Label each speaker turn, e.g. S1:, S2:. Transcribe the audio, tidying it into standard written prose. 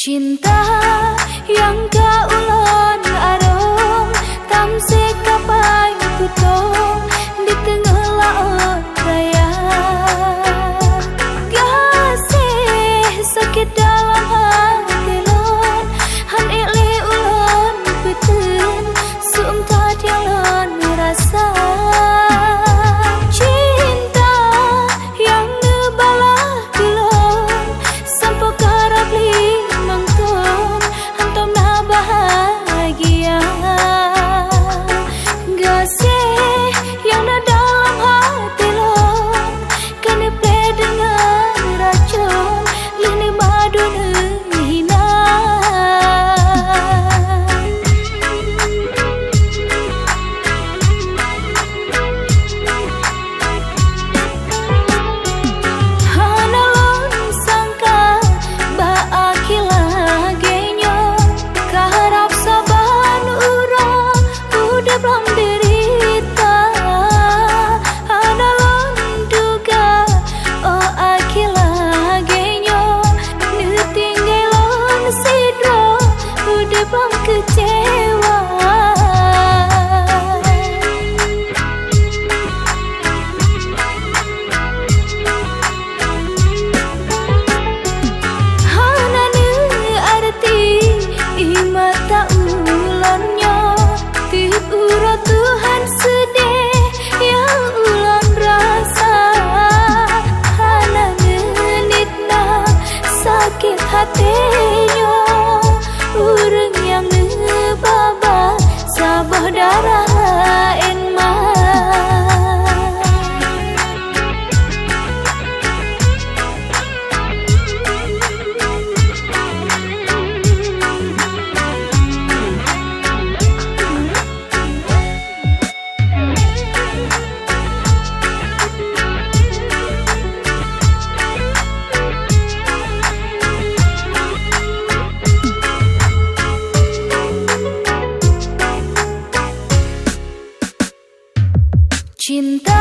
S1: Cinta yang kaulon arong tamse kapai kutong di tengah laut raya. Gasih sakit dalam hati lon han ile ulon putun sum tad yang lon rasa. Cinta yang nebalah kilon sampai karab bahagia. Gasih yang ada dalam hati lon kena play dengan racun lini madun hina. Hana lon sangka baakila belum derita. Ana lon duga oh akila genyo nu tinggalon sidro udah belum kecewa. Hana nu arti imata ulonnya urut Tuhan sedih yang ulang rasa. Hana ngenitna sakit hatinya urang yang nebaba sabah darah enmah. Cinta